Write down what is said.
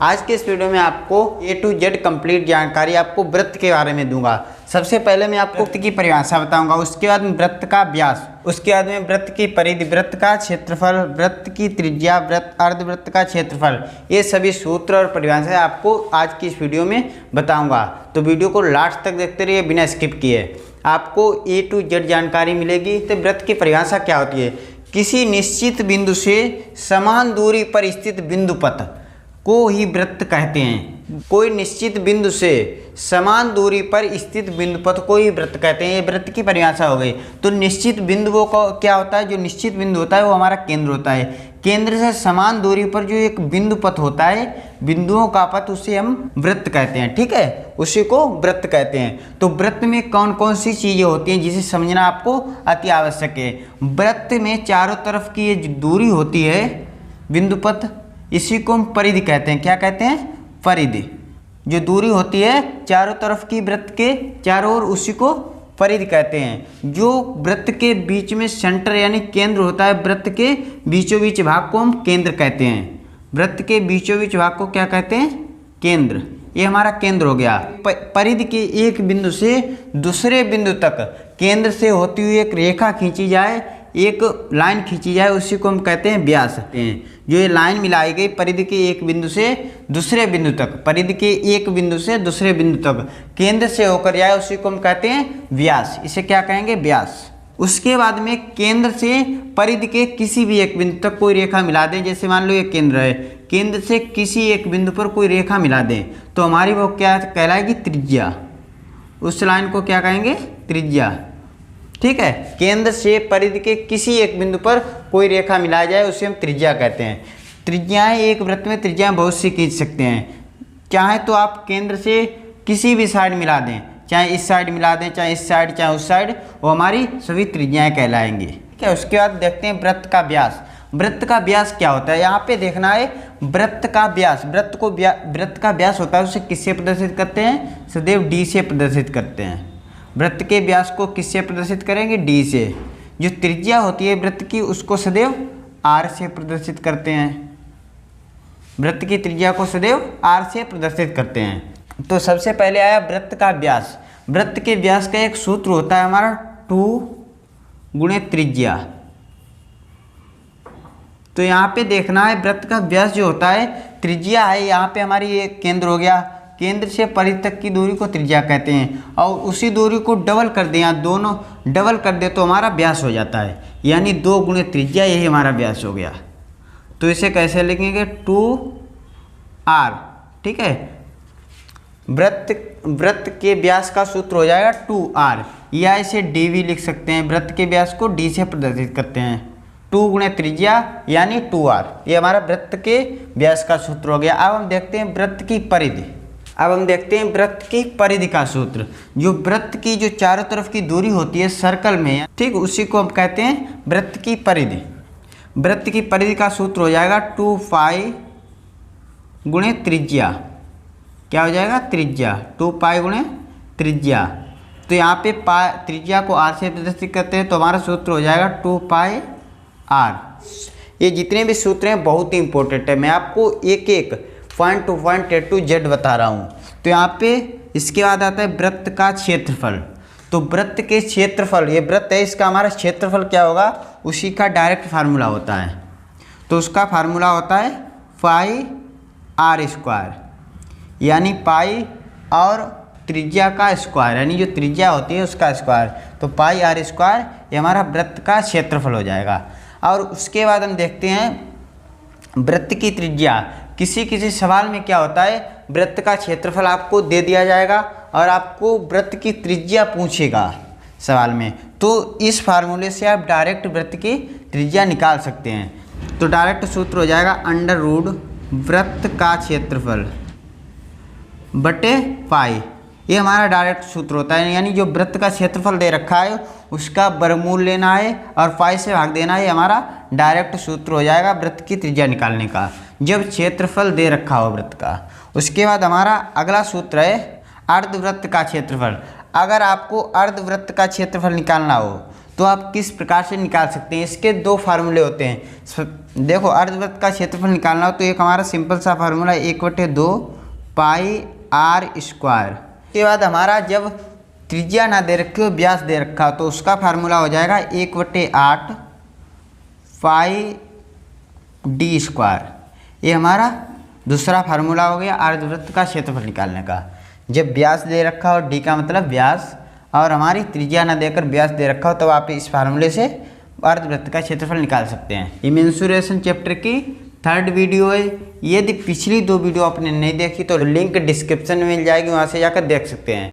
आज के इस वीडियो में आपको A to Z कंप्लीट जानकारी आपको वृत्त के बारे में दूंगा। सबसे पहले मैं आपको वृत्त की परिभाषा बताऊंगा, उसके बाद में वृत्त का व्यास, उसके बाद में वृत्त की परिधि, वृत्त का क्षेत्रफल, वृत्त की त्रिज्या, वृत्त अर्धवृत्त का क्षेत्रफल, ये सभी सूत्र और परिभाषाएं आपको आज की इस वीडियो में बताऊंगा। तो वीडियो को लास्ट तक देखते रहिए बिना स्किप किए, आपको A to Z जानकारी मिलेगी। तो वृत्त की परिभाषा क्या होती है? किसी निश्चित बिंदु से समान दूरी पर स्थित बिंदु पथ को ही वृत्त कहते हैं। कोई निश्चित बिंदु से समान दूरी पर स्थित बिंदु पथ को ही वृत्त कहते हैं। ये वृत्त की परिभाषा हो गई। तो निश्चित बिंदुओं को क्या होता है? जो निश्चित बिंदु होता है वो हमारा केंद्र होता है। केंद्र से समान दूरी पर जो एक बिंदु पथ होता है, बिंदुओं का पथ, उसे हम वृत्त कहते हैं। ठीक है, उसी को वृत्त कहते हैं। तो वृत्त में कौन कौन सी चीजें होती हैं जिसे समझना आपको अति आवश्यक है। वृत्त में चारों तरफ की ये जो दूरी होती है बिंदु पथ, इसी को हम परिधि कहते हैं। क्या कहते हैं? परिधि। जो दूरी होती है चारों तरफ की वृत्त के चारों ओर, उसी को परिधि कहते हैं। जो वृत्त के बीच में सेंटर यानी केंद्र होता है, वृत्त के बीचों बीच भाग को हम केंद्र कहते हैं। वृत्त के बीचों बीच भाग को क्या कहते हैं? केंद्र। ये हमारा केंद्र हो गया। परिधि के एक बिंदु से दूसरे बिंदु तक केंद्र से होती हुई एक रेखा खींची जाए, एक लाइन खींची जाए, उसी को हम कहते हैं व्यास। जो ये लाइन मिलाई गई परिधि के एक बिंदु से दूसरे बिंदु तक, परिधि के एक बिंदु से दूसरे बिंदु तक केंद्र से होकर जाए, उसी को हम कहते हैं व्यास। इसे क्या कहेंगे? व्यास। उसके बाद में केंद्र से परिधि के किसी भी एक बिंदु तक कोई रेखा मिला दें। जैसे मान लो ये केंद्र है, केंद्र से किसी एक बिंदु पर कोई रेखा मिला दें तो हमारी वो क्या कहलाएगी? त्रिज्या। उस लाइन को क्या कहेंगे? त्रिज्या। ठीक है, केंद्र से परिधि के किसी एक बिंदु पर कोई रेखा मिला जाए उसे हम त्रिज्या कहते हैं। त्रिज्याएं, एक वृत्त में त्रिज्याएं बहुत सी खींच सकते हैं। चाहे तो आप केंद्र से किसी भी साइड मिला दें, चाहे इस साइड मिला दें, चाहे इस साइड, चाहे उस साइड, वो हमारी सभी त्रिज्याएं कहलाएंगी। ठीक है, उसके बाद देखते हैं वृत्त का व्यास। वृत्त का व्यास क्या होता है? यहाँ पे देखना है वृत्त का व्यास। वृत्त का व्यास होता है, उसे किससे प्रदर्शित करते हैं? सदैव डी से प्रदर्शित करते हैं। वृत्त के व्यास को किससे प्रदर्शित करेंगे? डी से। जो त्रिज्या होती है वृत्त की, उसको सदैव आर से प्रदर्शित करते हैं। वृत्त की त्रिज्या को सदैव आर से प्रदर्शित करते हैं। तो सबसे पहले आया वृत्त का व्यास। वृत्त के व्यास का एक सूत्र होता है हमारा 2 गुणे त्रिज्या। तो यहाँ पे देखना है वृत्त का व्यास जो होता है, त्रिज्या है, यहाँ पे हमारी ये केंद्र हो गया, केंद्र से परिधि तक की दूरी को त्रिज्या कहते हैं। और उसी दूरी को डबल कर दें, यहाँ दोनों डबल कर दे तो हमारा व्यास हो जाता है, यानी 2 गुणे त्रिज्या, यही हमारा व्यास हो गया। तो इसे कैसे लिखेंगे? 2r। ठीक है, वृत्त के व्यास का सूत्र हो जाएगा 2r, या इसे d भी लिख सकते हैं। वृत्त के व्यास को d से प्रदर्शित करते हैं। 2 गुणे त्रिज्या यानी 2r, ये हमारा वृत्त के व्यास का सूत्र हो गया। अब हम देखते हैं वृत्त की परिधि। अब हम देखते हैं वृत्त की परिधि का सूत्र। जो वृत्त की जो चारों तरफ की दूरी होती है सर्कल में, ठीक, उसी को हम कहते हैं वृत्त की परिधि। वृत्त की परिधि का सूत्र हो जाएगा 2 पाई गुणे त्रिज्या। क्या हो जाएगा? त्रिज्या। 2 पाई गुणे त्रिज्या। तो यहाँ पे त्रिज्या को आर से प्रदर्शित करते हैं, तो हमारा सूत्र हो जाएगा 2 पाई आर। ये जितने भी सूत्र हैं बहुत ही इंपॉर्टेंट है, मैं आपको एक एक point two point A to Z बता रहा हूँ। तो यहाँ पे इसके बाद आता है वृत्त का क्षेत्रफल। तो वृत्त के क्षेत्रफल, ये वृत्त है, इसका हमारा क्षेत्रफल क्या होगा? उसी का डायरेक्ट फार्मूला होता है। तो उसका फार्मूला होता है पाई आर स्क्वायर, यानी पाई और त्रिज्या का स्क्वायर, यानी जो त्रिज्या होती है उसका स्क्वायर। तो पाई आर स्क्वायर, ये हमारा वृत्त का क्षेत्रफल हो जाएगा। और उसके बाद हम देखते हैं वृत्त की त्रिज्या। किसी सवाल में क्या होता है, वृत्त का क्षेत्रफल आपको दे दिया जाएगा और आपको वृत्त की त्रिज्या पूछेगा सवाल में, तो इस फार्मूले से आप डायरेक्ट वृत्त की त्रिज्या निकाल सकते हैं। तो डायरेक्ट सूत्र हो जाएगा अंडर रूट वृत्त का क्षेत्रफल बटे पाई। ये हमारा डायरेक्ट सूत्र होता है, यानी जो वृत्त का क्षेत्रफल दे रखा है उसका वर्गमूल लेना है और पाई से भाग देना है। हमारा डायरेक्ट सूत्र हो जाएगा वृत्त की त्रिज्या निकालने का, जब क्षेत्रफल दे रखा हो वृत्त का। उसके बाद हमारा अगला सूत्र है अर्धवृत्त का क्षेत्रफल। अगर आपको अर्धवृत्त का क्षेत्रफल निकालना हो तो आप किस प्रकार से निकाल सकते हैं। इसके दो फार्मूले होते हैं। देखो, अर्धवृत्त का क्षेत्रफल निकालना हो तो एक हमारा सिंपल सा फार्मूला 1/2 पाई आर स्क्वायर। उसके बाद हमारा जब त्रिज्या ना दे रखी हो, व्यास दे रखा हो, तो उसका फार्मूला हो जाएगा 1/8 पाई डी स्क्वायर। ये हमारा दूसरा फार्मूला हो गया अर्धवृत्त का क्षेत्रफल निकालने का। जब व्यास दे रखा हो, डी का मतलब व्यास, और हमारी त्रिज्या न देकर व्यास दे रखा हो, तो आप इस फार्मूले से अर्धवृत्त का क्षेत्रफल निकाल सकते हैं। ये मेंसुरेशन चैप्टर की 3rd वीडियो है। यदि पिछली 2 वीडियो आपने नहीं देखी तो लिंक डिस्क्रिप्शन में मिल जाएगी, वहाँ से जाकर देख सकते हैं।